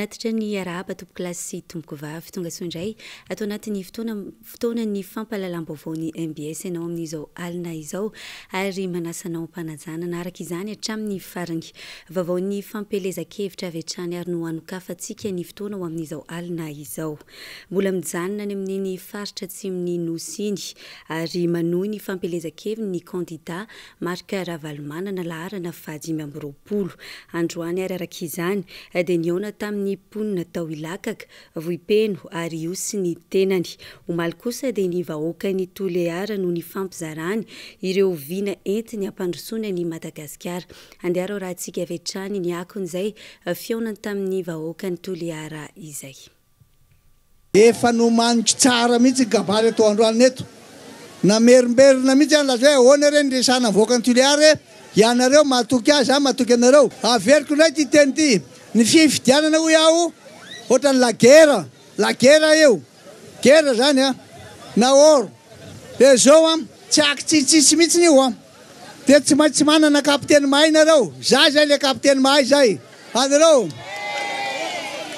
manatitra ny araba tompoko lasy sy tompoko vavy tonga soa indray atao anatin'ny fotoana ny fampahalalam-baovao ny MBS ianao amin'izao alina izao ary manasanao mpanajana araka izany hatramin'ny farany vaovao ny fampelezan-kevitra avy hatrany ary no anokafantsika ny fotoana ho amin'izao alina izao. Mbola mijanona any amin'ny faritra atsimony Nosy ary manohy ny fampelezan-kevitra ny kandida marika Ravalomanana laharana 520 androany ary araka izany dia niona tamin'ny ponina tao ilakaka voipeno ary io sy ny tenany omaly kosa dia ny vahoaka ny Toleara no ny fampizarany ireo vina entiny ampandrosoana ny Madagasikara andeha raha antsika avy hatrany ny akon'izay fionany tamin'ny vahoaka ny Toleara izay. Efa no manitry tsara mihitsy gabary atao androany eto namerimberina mihitsy any laza hoe ahoana reny resana voaka ny Toleara ianareo matoky azy matoky anareo averiko indray ty teny ty ny fifidianana ho iaho ohatrany lagera eo gera zany na oro dia zao tsy akitsitsitsy mihitsy io dia tsy maintsy manana kapiteny mahay nareo zay le kapiteny mahay zay anareo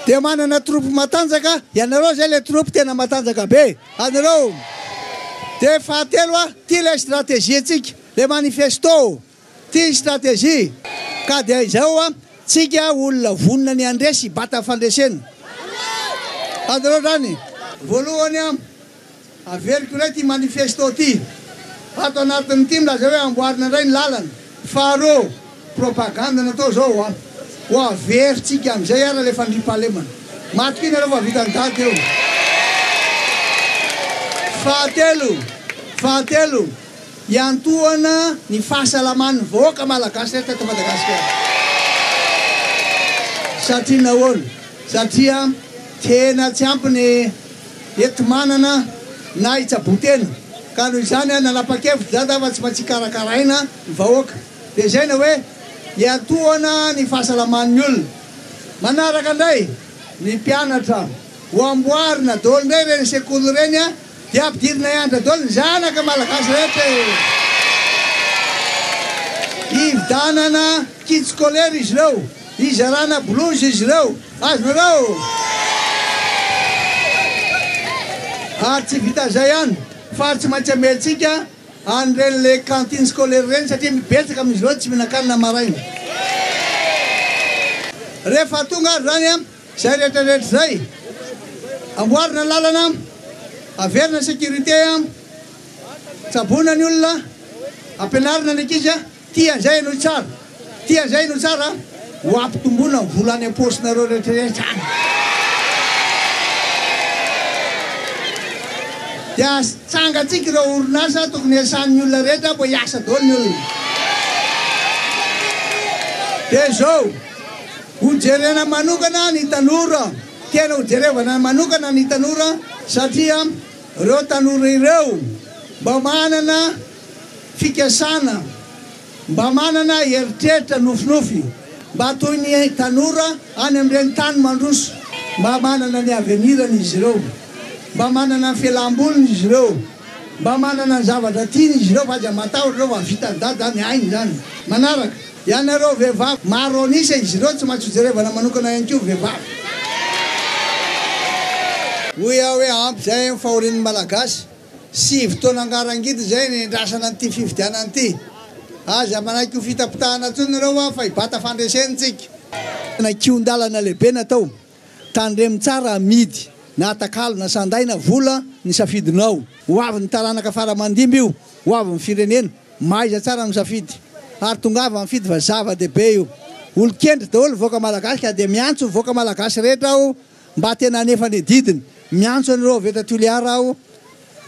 dia manana troupy matanjaka ianareo zay le troupy tena matanjaka be anareo dia fahatelo ty le stratégie atsika le manifesto ty stratégie ka dia izao tsika olona vonona ny andresy bata fandresena anareo zany voalohany averiko ray ty manifesto ty ato anatin'ny ty milaza hoe amboarina indray ny lalana faharoa propaganda natao zao ho averitsika amizay ara le fandrimpahalemana matoky iny areo vavita ny daty eo. Fahatelo iantoana ny fahasalaman'ny vahoaka malagasy rehetra eto Madagasikara satria nahoana satria tena tsy ampiny eto manana na itsabotena ka noho izany nanapa-kevitra zany fa tsy maintsy karakaraina ny vahoaka dia zay na hoe iantoana ny fahasalaman'ny olona manaraka indray ny mpianatra ho amboarina daholo indray reny sekoly reny dia ampidirina iandra daholo ny zanaka malagasy rehetra ividanana kit scolaire izy ireo izarana blouse izy ireo azonareo ary tsy vita zay ihany fa tsy maintsy amelitsika an'ireny le cantine scolaire reny satria mibetsaka amin'izy ireo tsy mihinan-kanina maraina rehefa tonga ary zany zay rehetrarehetra zay amboarina lalana averina sécurité tsabona ny olona ampianarina ny ankizy tian'izay no tsara ho ampitombona volany am-posinareo rehetrarehetra any dia tsangatsika ireo orinasa tokony iasan'ny olona rehetra mbo hiasa daholo ny olona dia zao hojerena manokana ny tanora tena hojerevana manokana ny tanora satria ireo tanora ireo mba manana fikasana mba manana heritreritra nofinofy mba toy ny tanora any amin'ireny tany mandroso mba manana ny avenirany izy ireo mba manana ny fialam-boliny izy ireo mba manana ny zavatra tiany izy ireo fa aza matahotra ireo vavita dady zany ainy zany manaraka ianareo vehivavy maro anisa izy ireo tsy maintsy hojerevana manokana ihany koa vehivavy hoy aho hoe ampy zay amin'ny fahorin'ny malagasy sy fotoana angarangidy zay ny ndrasana an'ity fividianana ity aza manaiky ho fitapitahana ntsony ireo fa hibata fandresenitsika na kiondalana lehibe natao tandremy tsara amidy na atakalo na sanday na vola ny safidinao ho avy ny taranaka faramandimby io ho avy ny firenena maiza tsara misafidy ary tongava mifidy fa zava-dehibe io olo-kendry daholo voaka malagasy ka dia miantso voaka malagasy rehetra aho mba tena anefa ny didiny miantso an'ireo veta Toleara aho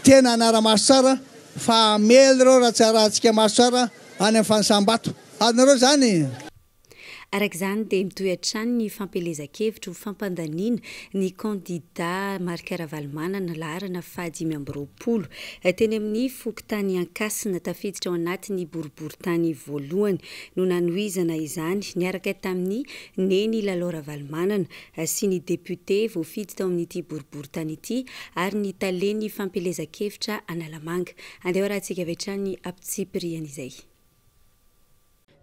tena anara-maso tsara fa amely ireo raha tsarahantsika maso tsara any amin'ny fanisambato anareo zany. Araka izany dia mitohy hatrany ny fampelezan-kevitra ho fampandaniana ny kandida marika Ravalomanana laharana 520 teny amin'ny fokontany Ankasina tafiditra ao anatin'ny boriboritany voalohany no nanohizana izany niaraka tamin'ny neny Lalao Ravalomanana sy ny député voafidy tao amin'ity boriboritany ity ary ny taleny fampelezan-kevitra Analamanga andeha raha antsika avy hatrany apitsipiriana izay.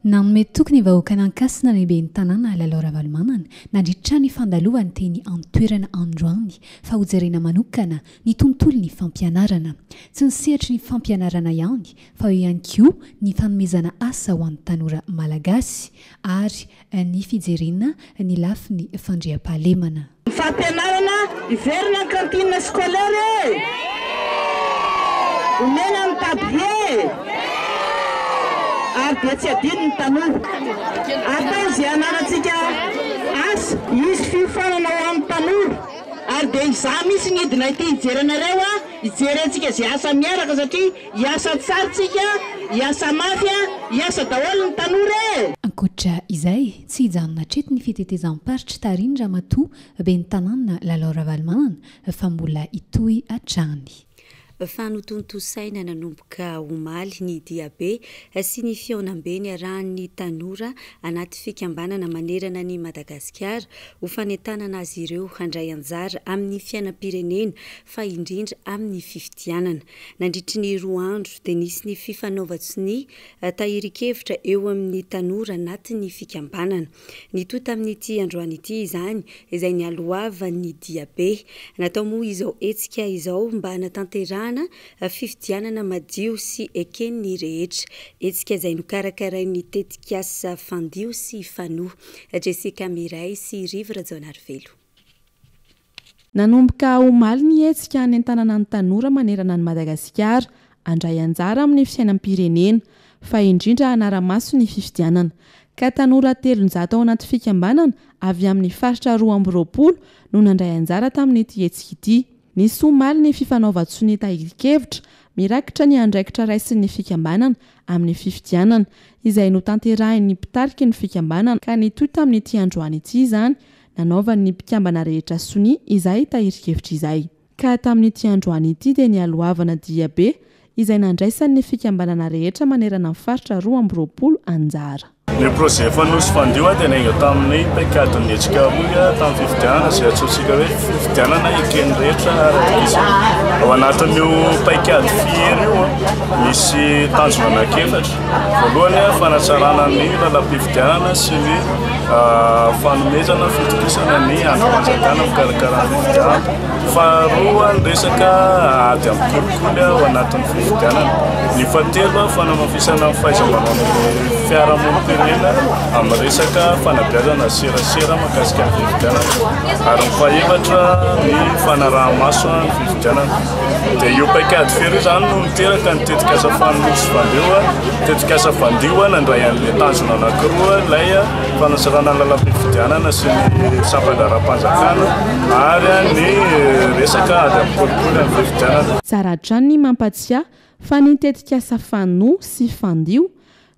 Nanome tokony vahoaka nankasina lehibe ny tanàna lalao ravalomanana nandritra ny fandalovany teny antoerana androany fa hojerena manokana ny tontolo ny fampianarana tsy ny sehatry ny fampianarana ihany fa eo ihany koa ny fanomezana asa ho an'ny tanora malagasy ary ny fijerena ny lafiny fandriam-pahalemana. Fampianarana iverina kantina scolaire omena amin'ny tabie dia tsy adino ny tanora atao izay anarantsika asa isy fifanana ho amin'ny tanora ary dia izaho misy ngidina ity hijerenareo hijerentsika izay asa miaraka satria hiasa tsaritsika hiasa mafy hiasa daholo ny tanora ankoatra izay tsy hijanona hatreto ny fitetezam-paritra tarindra matoa be ny tanàna lalao ravalomanana fa mbola hitohy hatrany. Fanotontosaina nanomboka omaly ny diabe sy ny fionambeny arahan'ny tanora anaty fikambanana manerana ny Madagasikara ho fanentanana azy ireo handray anjara amin'ny fiainam-pirenena fa indrindra amin'ny fifidianana. Nandritry ny 2 andro dia nisy ny fifanaovan-tsiny tahirikevitra eo amin'ny tanora anaty ny fikambanana. Nitoy tamin'ity androany ity izany izay ny alohavan'ny diabe. Natao moa izao hetsika izao mba hanatanterahana fifidianana madio sy eken'ny rehetra. Hetsika izay nokarakarain'ny tetikasa fandio sy fanoa. Jessica Miray sy Rivra Jaonarivelo. Nanomboka omaly ny hetsika hanentanana ny tanora manerana ny Madagasikara handray anjara amin'ny fiainam-pirenena fa indrindra hanara-maso ny fifidianana. Ka tanora 300 ao anaty fikambanana avy amin'ny faritra 2020 no nandray anjara tamin'ity hetsika ity. Nisy omaly ny fifanaovan-tsony tahirikevitra mirakitra ny andraikitra raisin'ny fikambanana amin'ny fifidianana izay notanterahin'ny mpitariky ny fikambanana ka nitoy tamin'ity androany ity izany nanaovan'ny mpikambana rehetra sony izay tahirikevitra izay. Ka tamin'ity androany ity dia ny alohavana diabe izay nandraisan'ny fikambanana rehetra manerana ny faritra 2020 anjara. Ny projet fanosy fandio dia nainga tamin'ny paikadin'ny hetsika moa tamin'ny fifidianana izay atsotsika hoe fifidianana eken'ny rehetra ara-disa. Ao anatin'io paikady fihery io misy tanjona anankiefatra. Voalohany fanatsarana ny lalam-pifidianana sy ny fanomezana fitokisana ny andro-panjakana mikarakara ny fifidianana. Faharoa ny resaka ady amin'ny kolikoly ao anatin'ny fifidianana. Ny fahatelo fanamafisana ny fahaiza-manao ny fiarahamonim-pirenena amin'ny resaka fanabeazana serasera mahakasika ny fifidianana. Ary ny fahaefatra ny fanaraha-maso ny fifidianana. Dia io paikady fihery izany no miteraka ny tetikasa fanosy fandio. Tetikasa fandio nandray an'ilay tanjona anankiroa ilay fanasarana lalam-pifidianana sy ny sampadaram-panjakana ary ny resaka ady amin'ny kolikoly ny fifidianana. Tsara hatrany mampatsiahy fa ny tetikasa fanoa sy fandio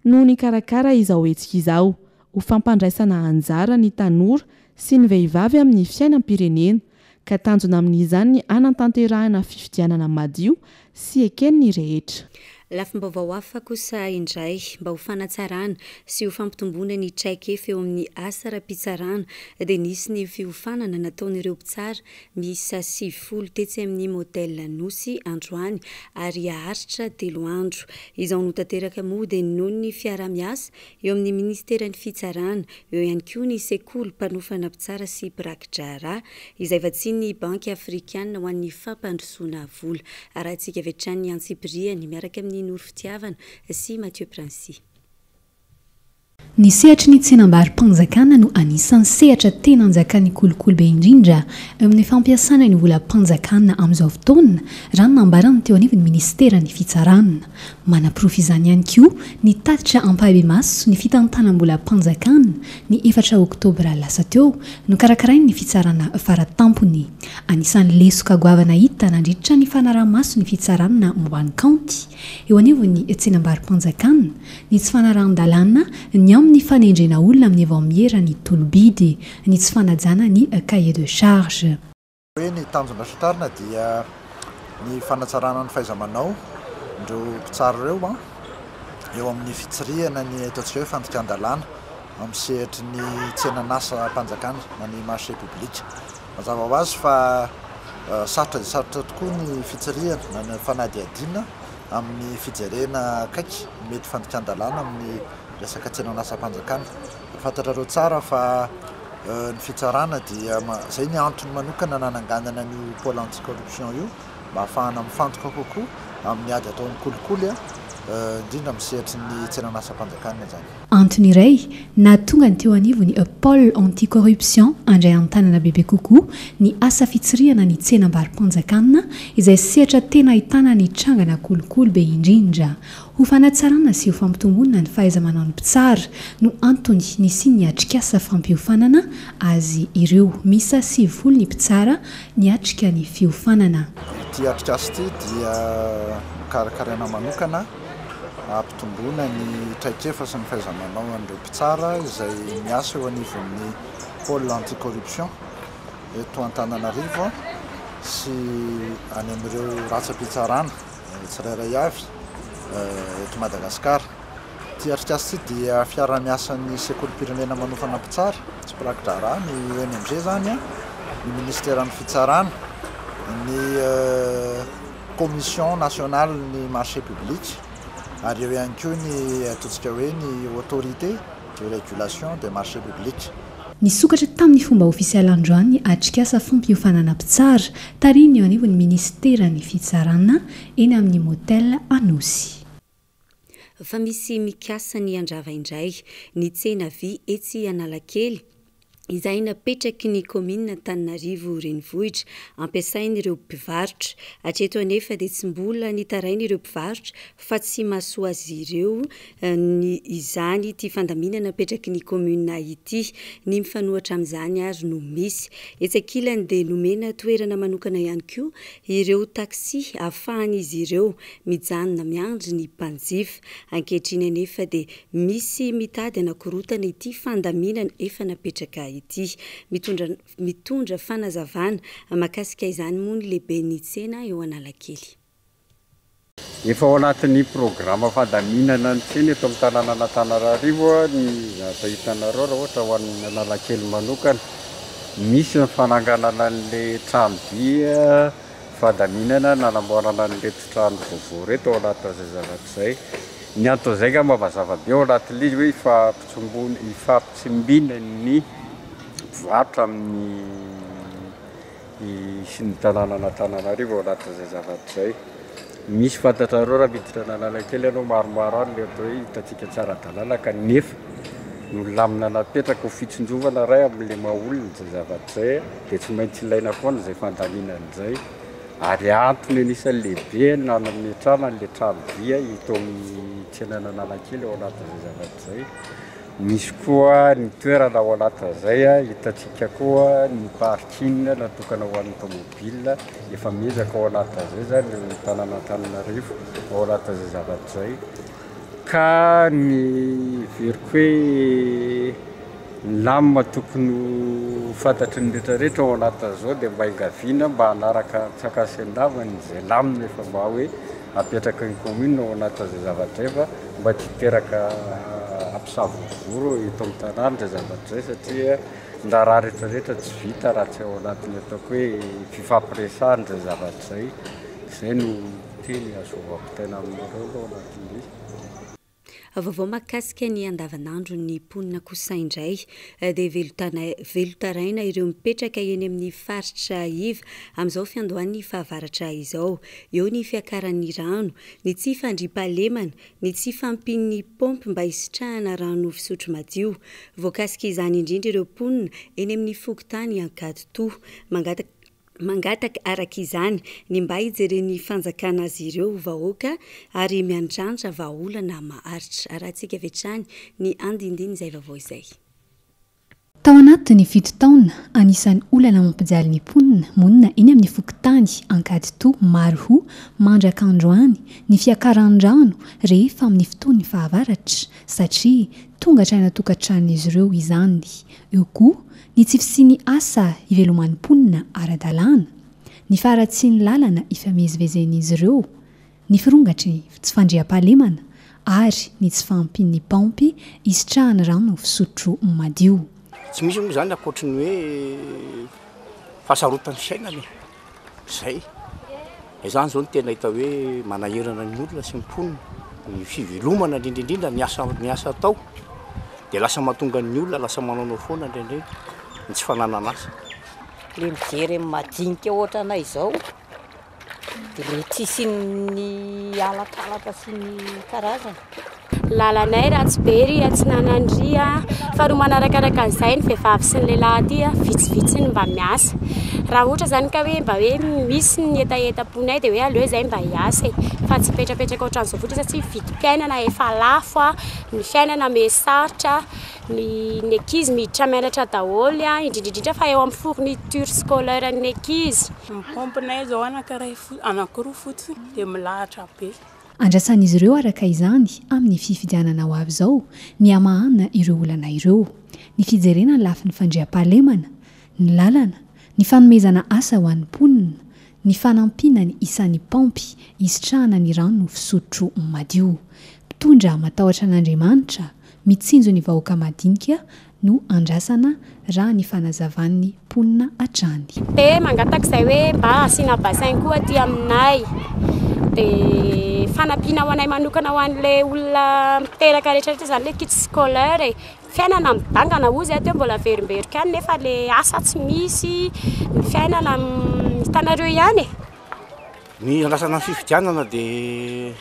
no nikarakara izao hetsika izao ho fampandraisana anjara ny tanora sy ny vehivavy amin'ny fiainam-pirenena ka tanjona amin'izany ny anatanterahana fifidianana madio sy eken'ny rehetra. Lafim-baovao hafa kosa indray mba ho fanatsarana sy ho fampitomboana ny traikefa eo amin'ny asa ra-pitsarana dia nisy ny fiofanana nataon'ireo mpitsara miisa 70 tetsy amin'ny modèle nosy androany ary aharitra 3 andro. Izao notanteraka moa dia noho ny fiara-miasa eo amin'ny ministeran'ny fitsarana eo ihany koa ny sekoly mpanofana mpitsara sy pirakidrara izay vatsian'ny banky afrikana ho an'ny fampandrosoana vola. Arahantsika vetrany Antsipriany miaraka amin'ny Noro Fitiavana sy Mathieu Prancy. Ny sehatry ny tsenam-barim-panjakana no anisan'ny sehatra tena anjakan'ny kolikoly be indrindra amin'ny fampiasana ny volam-panjakana amin'izao fotoana raha ny nambarana teo anivon'ny ministeran'ny fitsarana. Manaporofo izany ihany koa ny tatitra ampahabe-maso ny fitantanam-bolam-panjakana ny 4 Oktobra lasa teo no karakarainy ny fitsarana faratampony. Anisan'ny lesoka goavana hita nandritra ny fanaraha-maso ny fitsarana moany kaunty eo anivon'ny tsenam-barim-panjakana ny tsy fanarahan-dalàna ny amin'ny fanendrena olona amin'ny avao miera ny tolobidy ny tsy fanajana ny cahier de charge. Ny tanjona sotarina dia ny fanatsarana ny fahaiza-manao ndreo mpitsara ireo eo amin'ny fitsirihana ny ataontsika hoe fandikan-dalàna amin'ny sehatry ny tsenan'asa mpanjakana na ny marché public. Mazava ho azy fa sarotra dia sarotra tokoa ny fitsirihana na ny fanadiadina amin'ny fijerena akaiky mety fandikan-dalàna amin'ny resaka tsenan'asa-panjakana fantatrareo tsara fa ny fitsarana dia zay ny antony manokana nananganana ny pôle anticorruption io mba ahafahana mifantoka kokoa amin'ny ady ataon'ny kolikoly indrindra misehitry ny tsenan'asa-panjakana zany antony iray na tonga ny teo anivony pôle anticorruption andray an-tanana bebe kokoa ny asa fitsiriana ny tsenam-barim-panjakana izay sehatra tena ahitana ny trangana kolikoly be indrindra ho fanatsarana sy ho fampitombonina ny fahaiza-manao ny mpitsara no antony nisy ny atrikasa fampiofanana azy ireo misa 7 ny mpitsara ny atrika ny fiofanana ity atrikasa ity dia karakaraina manokana ampitomboana ny traikefa sy ny fahaiza-manao an'ireo mpitsara izay miasa eo anivon'ny pôle anticorruption eto Antananarivo sy any amin'ireo ratsa-pitsarana tsirairay avy eto Madagasikara. Ity atrikasa ity dia fiara-miasan'ny sekolim-pirenena manofana mpitsara tsy prakitra raha ny ONMG zany ny ministèran'ny fitsarana ny commission nationale ny marché public ary eo ihany koa ny ataontsika hoe ny autorité de régulation des marchés publics. Nisokatra tamin'ny fomba ofisialy androany atrikasa fampiofanana mpitsara tariny eo anivon'ny ministeran'ny fitsarana eny amin'ny motel Anosy. Fa misy mikasa ny andrava indray ny tsena vy etsy Analakely izay napetraky ny commune Antananarivo renivohitra ampiasain'ireo mpivarotra hatreto anefa dia tsy mbola nitarain'ireo mpivarotra fa tsy mahasoa azy ireo ny izany ity fandaminana napetraky ny commune ity ny mifanohatra amin'izany ary no misy etsakilany dia nomena toerana manokana ihany koa ireo taxi ahafahan'izy ireo mijanona miandry ny mpanjifa ankehitriny anefa dia misy mitady anakorotana ity fandaminana efa napetraka ity mitondra fanazavana makasika izany moa ny lehibe ny tsena eo Analakely. Efa ao anatin'ny programa fandaminana ny tsena eto amin'ny tanàna Antananarivo ny atao hitanareo raha ohatra ho an'ny Analakely manokana misy ny fananganana an'ilay trano dia fandaminana nanamboarana an'ireto trano vaovao reto ao anatin'izay zavatra izay ny antony izay ka mazava be ao anatin'ilay izy hoe ifampitsimbiana ny mpivarotra amin'ny sy ny tanàna Antananarivo ao anatin'izay zavatra izay. Misy fantatrareo raha miditra Analakely ianao maromaro any le atao hoe hitantsika tsara dalàna kanefa no lamina napetraka ho fitsinjovana ray amin'ilay maha-olona izay zavatra izay dia tsy maintsy ilaina foana izay fandaminana izay ary antony anisan'ny lehibe nanametrana an'ilay trano vy ito amin'ny tsenana Analakely ao anatin'izay zavatra izay. Misy koa ny toerana ao anatin'izay hitantsika koa ny parking natokana ho an'ny tomobile efa miezaka ao anatin'izay zany ny tanàna Antananarivo ao anatin'izay zavatra izay ka ny veriko hoe ny lamina tokony fantatry ny rehetrarehetra ao anatin'izao dia mba hingaviana mba hanaraka tsakasy andavany izay lamina efa mba hoe apetraka ny commune ao anatin'izay zavatra efa mba tsy teraka ampisavovoro eto amin'ny tanàna izay zavatra izay satria nda raha rehetrarehetra tsy vita raha tsy ao anatiny ataoko hoe fifampiresahana izay zavatra izay izay no teny azovako tena amin'ireo ao anatin'izy. Vaovao makasika ny andavanandro ny mponina kosa indray dia velotaraina ireo mipetraka eny amin'ny faritra iva amin'izao fiandohan'ny fahavaratra izao eo ny fiakaran'ny rano ny tsy fandriampahalemana ny tsy fampian'ny pompy mba hisitrahana rano fisotro madio voakasika izany indrindra ireo mponina eny amin'ny fokotany Ankaditoa mangataka araka izany ny mba hijeren'ny fanjakana azy ireo vahoaka ary miandrandra vahaolana maharitra arahantsika vetrany ny andindiny izay vaovao izay. Tao anatin'ny 7 taona anisan'ny olana mampijaly ny mponina monina eny amin'ny fokotany Ankaditoa maro mandraka androany ny fiakaran-drano rehefa amin'ny fotoan'ny fahavaratra satria tonga hatrany tokantrano ireo izany eo koa ny tsy fisiany asa iveloman'ny mponina ara-dalàna ny faratsiany lalana ifamezivezen'izy ireo ny firongatry tsy fandriampahalemana ary ny tsy fampian'ny pompy hisitrahany rano fisotro madio. Tsy misy moa zany akoatra ny hoe fahasarotan'ny fiainana izay izany zao ny tena hita hoe manahirana ny olona sy ny mponina ny fivelomana indrindrindrindra miasa tao dia lasa mahatonga ny olona lasa manao foana indrindrindra ny tsy fananana asa. Le mijery madinika ohatra anay izao dia le tsisy ny alakalaka sy ny karazana. Lalanay ratsy nanandria fa ro manarakaraka an'izay ny vehivavy sy ny lehilahy aty vitsivitsy mba miasa. Raha ohatra zany ka hoe mba hoe misy ny etaponay dia hoe aleo izay mba hiasa fa tsy petrapetraka ohatran'izao fotsiny satria vidim-piainana efa lafo, ny fiainana mesarotra, ny ankizy miditra mianatra daholo indrindrindrindra fa eo amin'ny fourniture scolaire ny ankizy. Ny pompinay zao anankiroa fotsiny dia milahatra be. Andrasan'izy ireo araka izany amin'ny fifidianana ho avy izao ny amahana ireo olana ireo, ny fijerena ny lafi ny fandriam-pahalemana, ny lalana, ny fanomezana asa ho an'ny mponina, ny fanampiana ny isan'ny pampy isitrahana ny rano fisotro madio. Mpitondra matahotra an'Andriamanitra, mitsinjo ny vahoaka madinika no andrasana raha ny fanazavan'ny mponina hatrany. Dia mangatak'izay hoe mba asiana basainy koa aty aminay. Dia fanampiana ho anay manokana ho an'ilay olona miteraka rehetrarehetra izany ilay kit scolaire fiainana midangana ozy aty mbola verimberika any nefa le asa tsy misy, ny fiainana hitanareo ihany. Ny andrasana ny fifidianana dia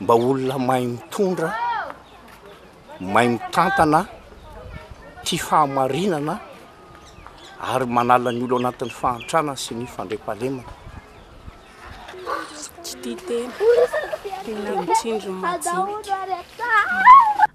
mba olona mahay mitondra, mahay mitantana, tia fahamarinana ary manala ny olo anatin'ny fahantrana sy ny fandriam-pahalemana.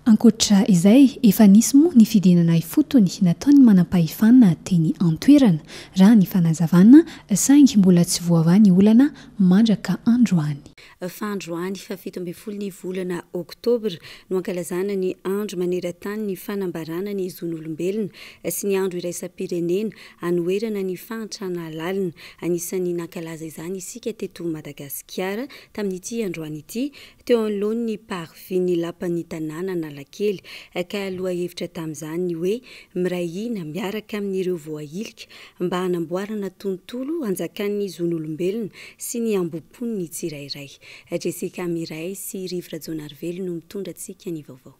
Ankoatra izay efa nisy moa ny fidinana ifotony nataony manam-pahefana teny antoerana raha ny fanazavana saingy mbola tsy voava ny olana mandraka androany. Fa androany fa 17 ny volana Oktobra no ankalazana ny andro maneran-tany ny fanambarana ny zon'olombelona sy ny andro iraisam-pirenena anoerana ny fahantrana lalina. Anisan'ny nankalaza izany isika teto Madagasikara tamin'ity androany ity teo anoloany ny parvis ny lapan'ny tanàna Analakely ka aloha hevitra tamin'izany ny hoe mirahina miaraka amin'ireo voahilika mba hanamboarana tontolo anjakan'ny zon'olombelona sy ny ambom-poniny tsirairay. Jessica Miray sy Rivra Jonarvelo no mitondra antsika ny vaovao.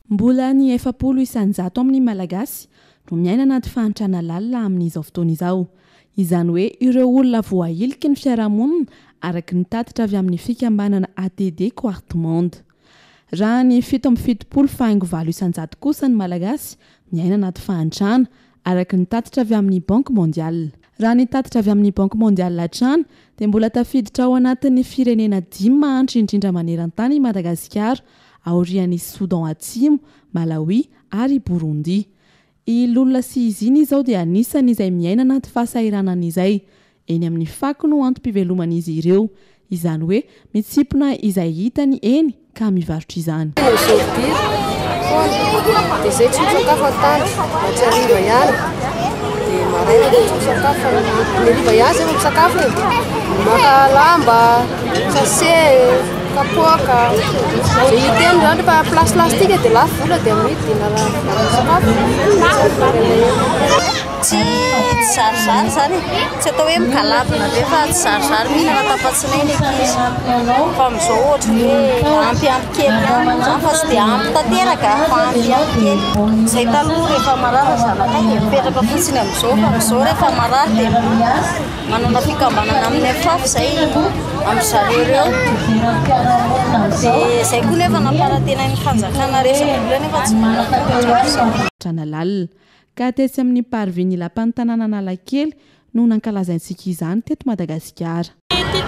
Mbola ny 700 amin'ny Malagasy no miaina anaty fahantrana lalina amin'izao fotoana izao. Izany hoe ireo olona voahilika ny fiarahamonina araka ny tatitra avy amin'ny fikambanana ATD Quart Monde. Raha ny 77.9 kosa ny Malagasy miaina anaty fahantrana araka ny tatitra avy amin'ny Banque Mondiale. Raha ny tatitra avy amin'ny Banque Mondiale hatrany dia mbola tafiditra ao anatin'ny firenena 10 indrindra maneran-tany i Madagasikara, aorian'ny Soudan Atsimo, Malawi ary Burundi. Ilolona sy iziny izao dia anisany izay miaina anaty fahasahiranana izay eny amin'ny fako no antom-piveloman'izy ireo, izany hoe mitsipona izay hitany eny ka mivarotra izany. Dia izay tsy misakafo an-tany, tsy hariva ihany. Dia maraina dia tsy misakafo, ny hariva ihany izay misakafo maka lamba, sase, kapoaka. Izay hita eny izany rehefa plasy plastika dia lafo vola dia amidy sakafo. Tsy sarizary zany, tsy atao hoe mikalabina be fa tsy sarizary mihinana tapatsinainy ankizy. Fa amin'izao ohatra hoe ampy kely zany fa tsy dia ampy tanteraka fa ampy kely. Izay taloha rehefa marary zanakay dia mipetraka fotsiny amin'izao fa amin'izao rehefa marary dia manana fikambanana amin'ny afafy izay amin'izareo ireo. Dia izay koa nefa namparatena ny fanjakana resaka nefa tsy manana ka tetsy amin'ny parvis ny lapan'ny tanàna Analakely no nankalazaintsika izany teto Madagasikara.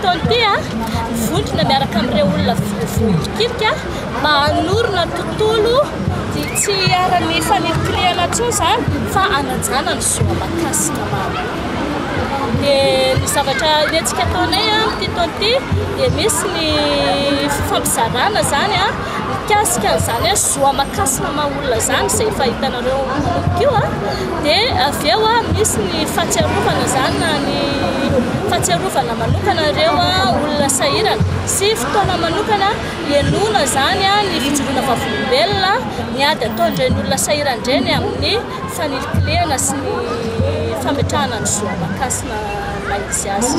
Tonty vondrona miaraka amin'ireo olona voahilika mba hanorona tontolo tsy ara-ny fanirikorehana intsony izany fa anajana ny zoamakasika maro. Dia ny zavatra nentsika ataonay amin'ity tonty dia misy ny fifampizarana zany mikasika an'izany zoamakasina maha-olona zany izay efa hitanareo io dia avy eo misy ny fahatsiarovana zany na ny fahatsiarovana manokana ireo olona sahirana sy fotoana manokana ienoana zany ny fijoroana vavolombelona ny ady ataon'ireny olona sahirana ireny amin'ny fanirikolehana sy ny fametrahana ny zoamakasina na izy azy.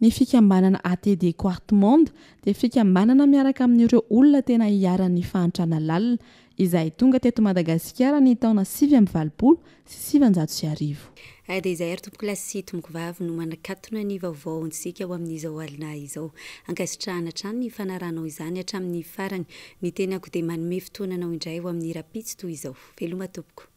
ny fikambanana ATD Quart Monde dia fikambanana miaraka amin'ireo olona tena hiaran'ny fahantrana lalina izay tonga teto Madagasikara ny taona 2020 sy 2010. Dia izay ary tompoko lasy tompoko vavy no manakatona ny vaovao antsika ao amin'izao alina izao. Ankasitrahana hatrany ny fanaranao izany hatramin'ny farany ny tenako dia manome fotoananao indray ao amin'ny rapitsy toy izao. Veloma tompoko.